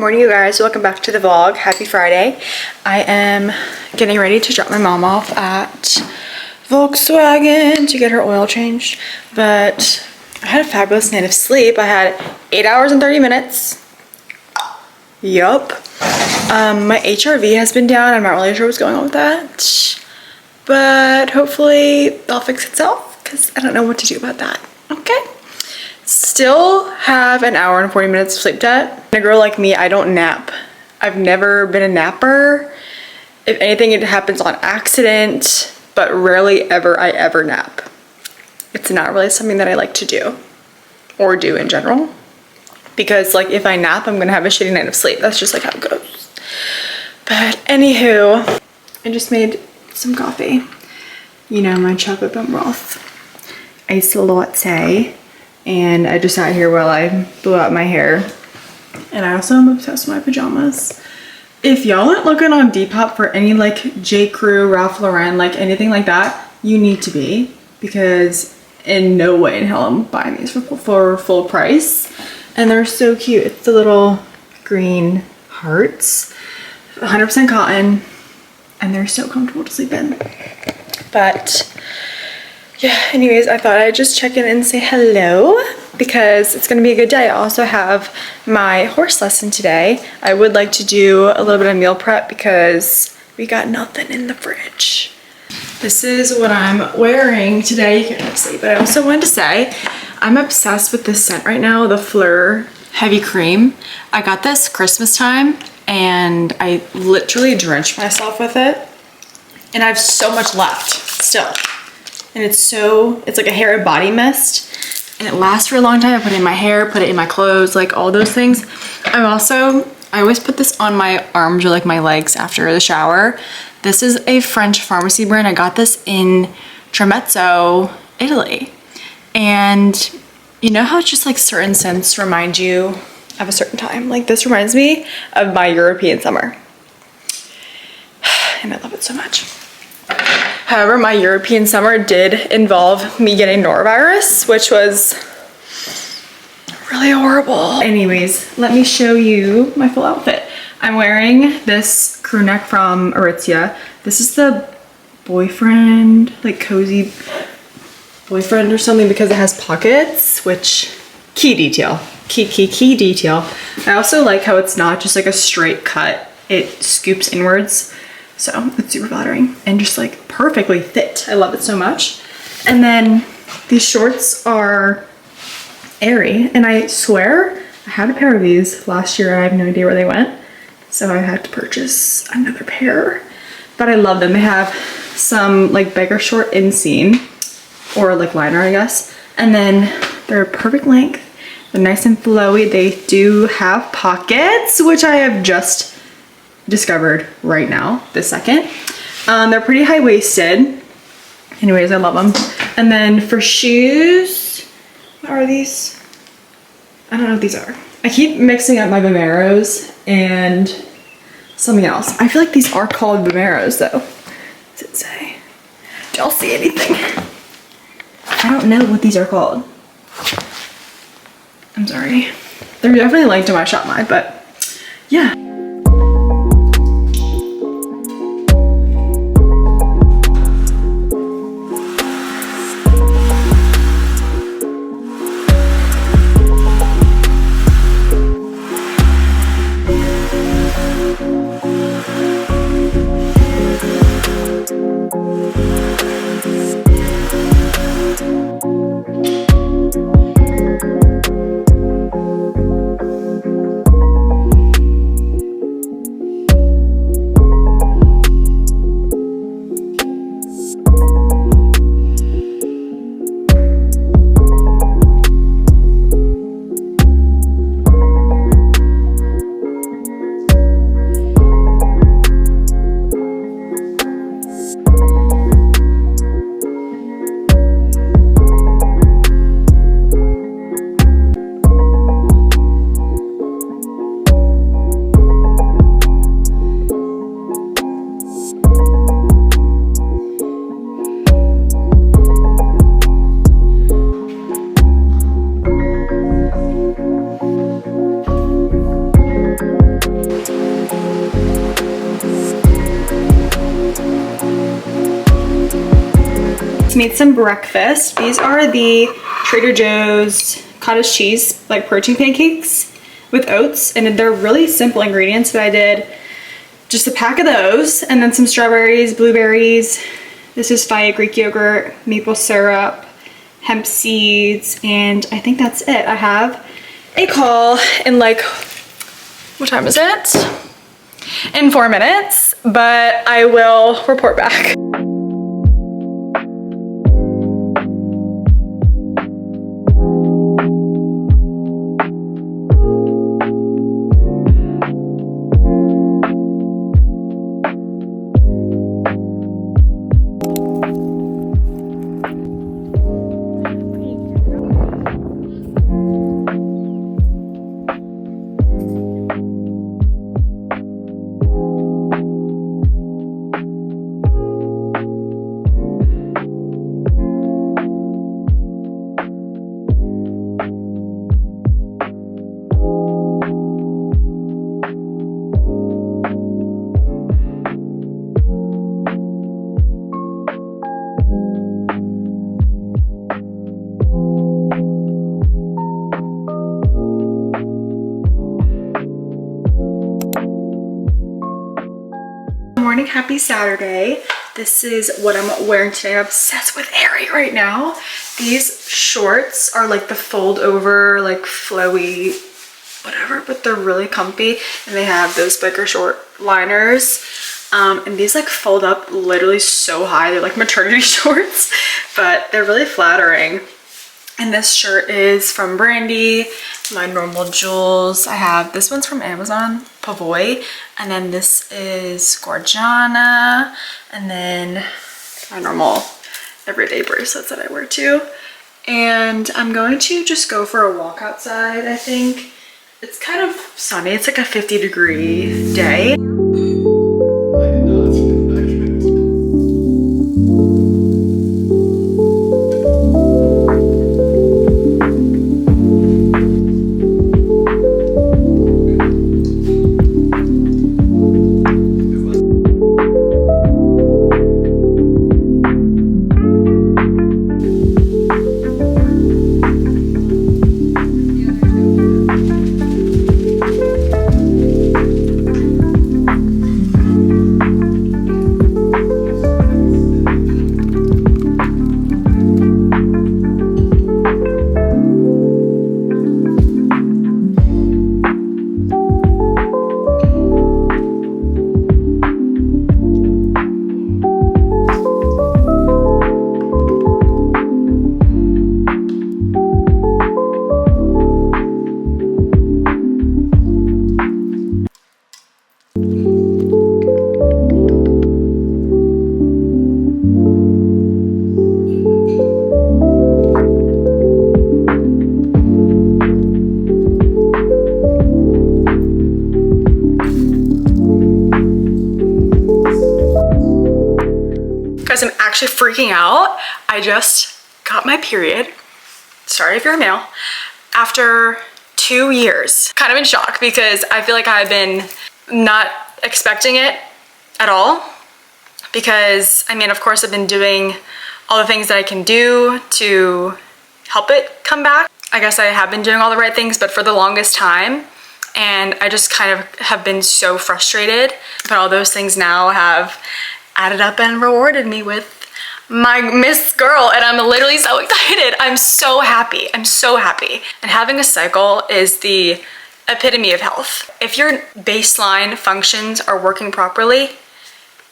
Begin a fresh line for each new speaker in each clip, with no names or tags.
morning, you guys. Welcome back to the vlog. Happy Friday. I am getting ready to drop my mom off at Volkswagen to get her oil changed, but I had a fabulous night of sleep. I had 8 hours and 30 minutes. Yup. My HRV has been down. I'm not really sure what's going on with that, but hopefully that'll fix itself because I don't know what to do about that. Okay. Still have an hour and 40 minutes of sleep yet. A girl like me, I don't nap. I've never been a napper. If anything, it happens on accident, but rarely ever I ever nap. It's not really something that I like to do or do in general, because like if I nap, I'm gonna have a shitty night of sleep. That's just like how it goes. But anywho, I just made some coffee. You know, my chocolate bone broth, iced latte. And I just sat here while I blew out my hair. And I also am obsessed with my pajamas. If y'all aren't looking on Depop for any like J. Crew, Ralph Lauren, like anything like that, you need to be, because in no way in hell I'm buying these for full price. And they're so cute. It's the little green hearts, 100% cotton, and they're so comfortable to sleep in. But yeah, anyways, I thought I'd just check in and say hello because it's gonna be a good day. I also have my horse lesson today. I would like to do a little bit of meal prep because we got nothing in the fridge. This is what I'm wearing today. You can't see, but I also wanted to say I'm obsessed with this scent right now, the Fleur Heavy Cream. I got this Christmas time and I literally drenched myself with it. And I have so much left still. And it's like a hair and body mist, and it lasts for a long time. I put it in my hair, put it in my clothes, like all those things. I always put this on my arms or like my legs after the shower. This is a French pharmacy brand. I got this in Tramezzo, Italy. And you know how it's just like certain scents remind you of a certain time? Like this reminds me of my European summer. And I love it so much. However, my European summer did involve me getting norovirus, which was really horrible. Anyways, let me show you my full outfit. I'm wearing this crew neck from Aritzia. This is the boyfriend, like cozy boyfriend or something, because it has pockets, which key detail, key detail. I also like how it's not just like a straight cut. It scoops inwards. So it's super flattering and just like perfectly fit. I love it so much. And then these shorts are airy, and I swear I had a pair of these last year. I have no idea where they went. So I had to purchase another pair, but I love them. They have some like beggar short inseam or like liner, I guess. And then they're perfect length. They're nice and flowy. They do have pockets, which I have just discovered right now, this second. They're pretty high-waisted. Anyways, I love them. And then for shoes, what are these? I don't know what these are. I keep mixing up my Vomeros and something else. I feel like these are called Vomeros though. What does it say? Do y'all see anything? I don't know what these are called. I'm sorry. They're definitely linked to my Shopify, but yeah. let's make some breakfast. These are the Trader Joe's cottage cheese, like protein pancakes with oats, and they're really simple ingredients, but I did just a pack of those, and then some strawberries, blueberries. This is Faya Greek yogurt, maple syrup, hemp seeds, and I think that's it. I have a call in like, what time is it? In 4 minutes, but I will report back. Morning, happy Saturday. This is what I'm wearing today. I'm obsessed with Aerie right now. These shorts are like the fold over, like flowy, whatever, but they're really comfy, and they have those biker short liners. And these like fold up literally so high. They're like maternity shorts, but they're really flattering. And this shirt is from Brandy, my normal jewels. I have, this one's from Amazon, Pavoy, and then this is Gorgiana, and then my normal everyday bracelets that I wear too. And I'm going to just go for a walk outside, I think. It's kind of sunny, it's like a 50-degree day. Guys, I'm actually freaking out. I just got my period. Sorry if you're a male. After 2 years. Kind of in shock because I feel like I've been not expecting it at all. Because, I mean, of course I've been doing all the things that I can do to help it come back. I guess I have been doing all the right things, but for the longest time. And I just kind of have been so frustrated. But all those things now have added up and rewarded me with my Miss Girl, and I'm literally so excited. I'm so happy. I'm so happy. And having a cycle is the epitome of health. If your baseline functions are working properly,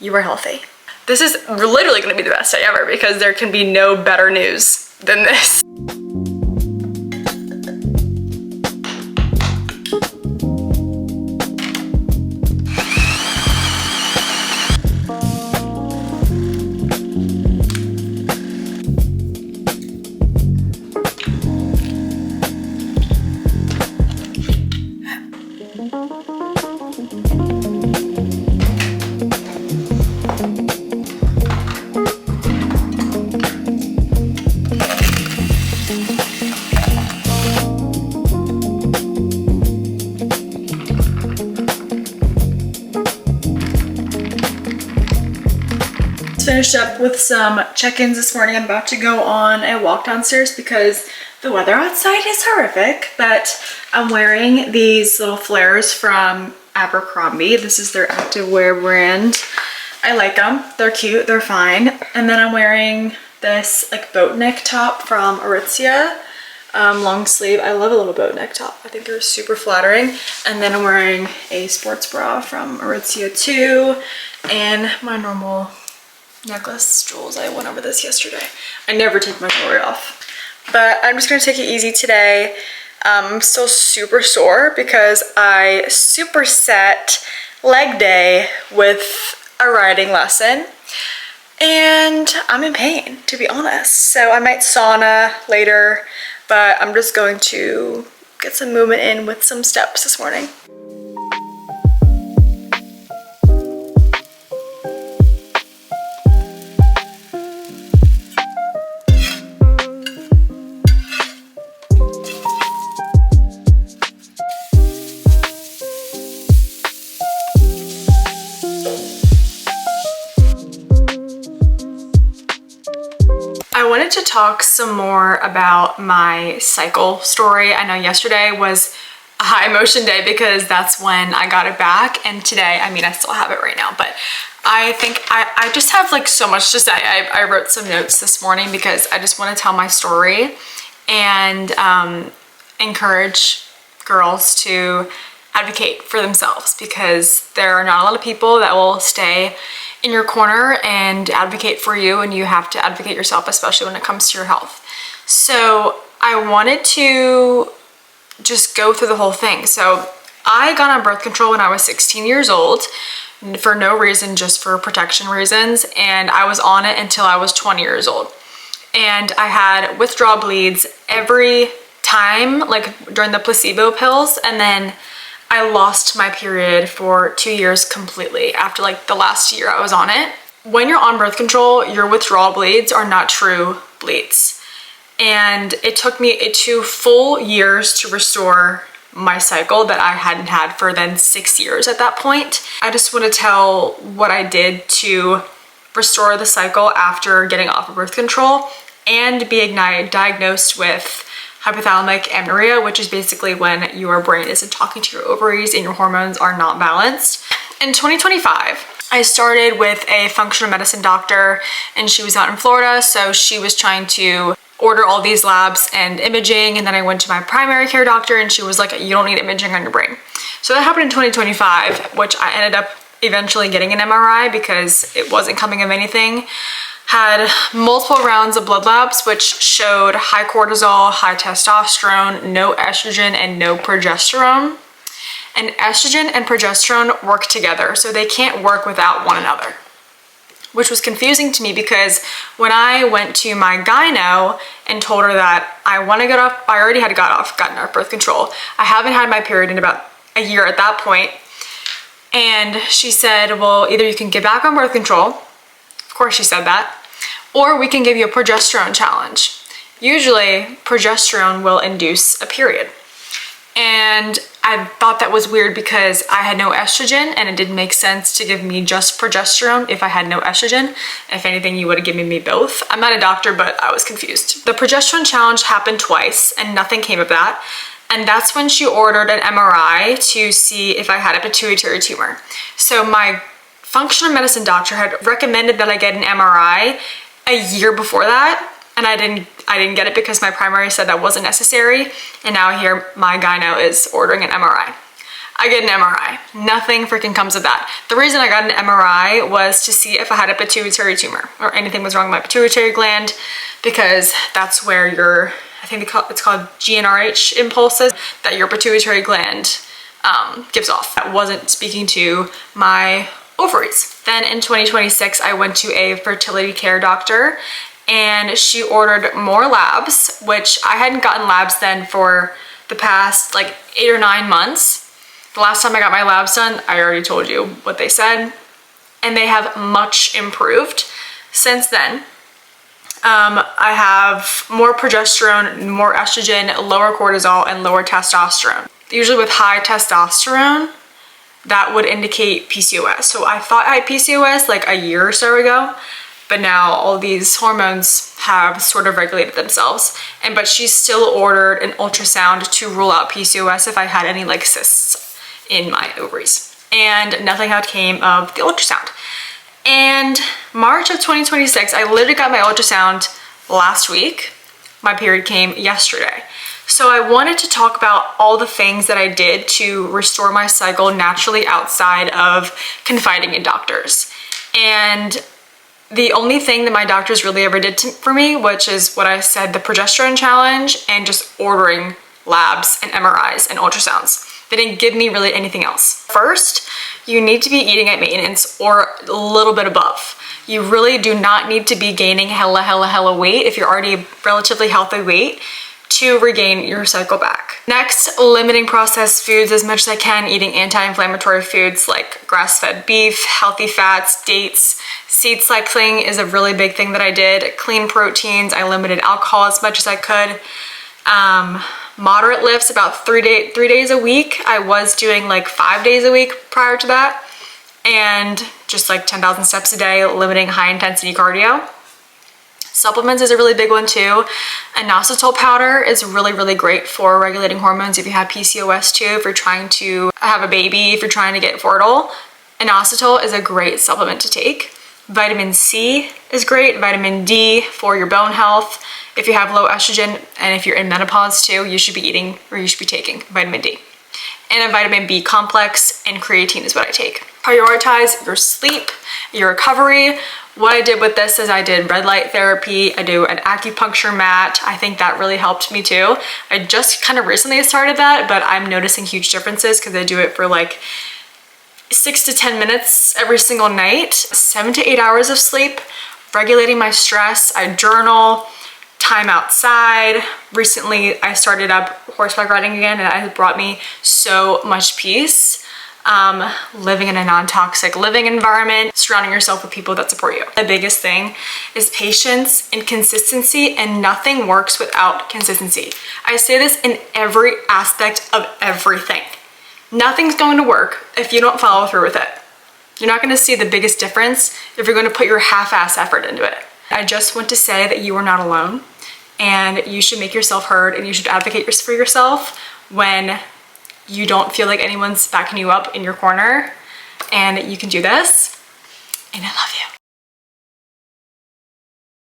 you are healthy. This is literally gonna be the best day ever because there can be no better news than this. Finished up with some check-ins this morning. I'm about to go on a walk downstairs because the weather outside is horrific, but I'm wearing these little flares from Abercrombie. This is their activewear brand. I like them. They're cute. They're fine. And then I'm wearing this like boat neck top from Aritzia. Long sleeve. I love a little boat neck top. I think they're super flattering. And then I'm wearing a sports bra from Aritzia too. And my normal necklace jewels. I went over this yesterday. I never take my jewelry off. But I'm just gonna take it easy today. I'm still super sore because I superset leg day with a riding lesson. And I'm in pain, to be honest. So I might sauna later, but I'm just going to get some movement in with some steps this morning. I wanted to talk some more about my cycle story. I know yesterday was a high emotion day because that's when I got it back, and today, I mean, I still have it right now, but I think I just have like so much to say. I wrote some notes this morning because I just want to tell my story and encourage girls to advocate for themselves, because there are not a lot of people that will stay in your corner and advocate for you, and you have to advocate yourself, especially when it comes to your health. So I wanted to just go through the whole thing. So I got on birth control when I was 16 years old for no reason, just for protection reasons, and I was on it until I was 20 years old. And I had withdrawal bleeds every time, like during the placebo pills, and then I lost my period for 2 years completely after like the last year I was on it. When you're on birth control, your withdrawal bleeds are not true bleeds. And it took me 2 full years to restore my cycle that I hadn't had for then 6 years at that point. I just want to tell what I did to restore the cycle after getting off of birth control and being diagnosed with hypothalamic amenorrhea, which is basically when your brain isn't talking to your ovaries and your hormones are not balanced. In 2025, I started with a functional medicine doctor, and she was out in Florida, so she was trying to order all these labs and imaging, and then I went to my primary care doctor and she was like, you don't need imaging on your brain. So that happened in 2025, which I ended up eventually getting an MRI because it wasn't coming of anything. Had multiple rounds of blood labs, which showed high cortisol, high testosterone, no estrogen, and no progesterone. And estrogen and progesterone work together, so they can't work without one another, which was confusing to me because when I went to my gyno and told her that I want to get off, I already had gotten off birth control. I haven't had my period in about a year at that point. And she said, well, either you can get back on birth control, of course she said that, or we can give you a progesterone challenge. Usually progesterone will induce a period. And I thought that was weird because I had no estrogen and it didn't make sense to give me just progesterone if I had no estrogen. If anything, you would have given me both. I'm not a doctor, but I was confused. The progesterone challenge happened twice and nothing came of that. And that's when she ordered an MRI to see if I had a pituitary tumor. So my functional medicine doctor had recommended that I get an MRI a year before that, and I didn't get it because my primary said that wasn't necessary, and now here my gyno is ordering an MRI. I get an MRI. Nothing freaking comes of that. The reason I got an MRI was to see if I had a pituitary tumor or anything was wrong with my pituitary gland, because that's where your, I think it's called GnRH impulses that your pituitary gland gives off. That wasn't speaking to my ovaries. Then in 2026, I went to a fertility care doctor and she ordered more labs, which I hadn't gotten labs then for the past like 8 or 9 months. The last time I got my labs done, I already told you what they said, and they have much improved since then. I have more progesterone, more estrogen, lower cortisol, and lower testosterone. Usually with high testosterone, that would indicate PCOS. So I thought I had PCOS like a year or so ago, but now all these hormones have sort of regulated themselves. But she still ordered an ultrasound to rule out PCOS if I had any like cysts in my ovaries. And nothing had came of the ultrasound. And March of 2026, I literally got my ultrasound last week. My period came yesterday. So I wanted to talk about all the things that I did to restore my cycle naturally outside of confiding in doctors. And the only thing that my doctors really ever did for me, which is what I said, the progesterone challenge and just ordering labs and MRIs and ultrasounds. They didn't give me really anything else. First, you need to be eating at maintenance or a little bit above. You really do not need to be gaining hella weight if you're already relatively healthy weight to regain your cycle back. Next, limiting processed foods as much as I can, eating anti-inflammatory foods like grass-fed beef, healthy fats, dates. Seed cycling is a really big thing that I did. Clean proteins, I limited alcohol as much as I could. Moderate lifts, about 3 days a week. I was doing like 5 days a week prior to that. And just like 10,000 steps a day, limiting high intensity cardio. Supplements is a really big one too. Inositol powder is really great for regulating hormones if you have PCOS too, if you're trying to have a baby, if you're trying to get fertile. Inositol is a great supplement to take. Vitamin C is great. Vitamin D for your bone health. If you have low estrogen and if you're in menopause too, you should be eating or you should be taking vitamin D. And a vitamin B complex and creatine is what I take. Prioritize your sleep, your recovery. What I did with this is I did red light therapy. I do an acupuncture mat. I think that really helped me too. I just kind of recently started that, but I'm noticing huge differences because I do it for like 6 to 10 minutes every single night. 7 to 8 hours of sleep, regulating my stress. I journal, time outside. Recently, I started up horseback riding again and it brought me so much peace. Living in a non-toxic living environment, surrounding yourself with people that support you. The biggest thing is patience and consistency, and nothing works without consistency. I say this in every aspect of everything. Nothing's going to work if you don't follow through with it. You're not going to see the biggest difference if you're going to put your half-ass effort into it. I just want to say that you are not alone, and you should make yourself heard, and you should advocate for yourself when you don't feel like anyone's backing you up in your corner, and you can do this, and I love you.